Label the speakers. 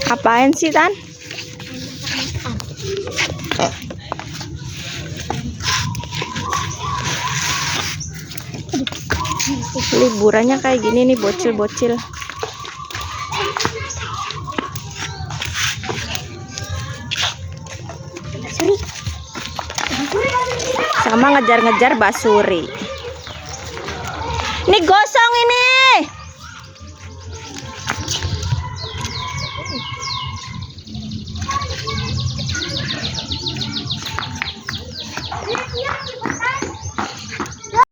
Speaker 1: Apain sih, Tan? Liburannya kayak gini nih, bocil-bocil. Sama ngejar-ngejar basuri. Nih gosok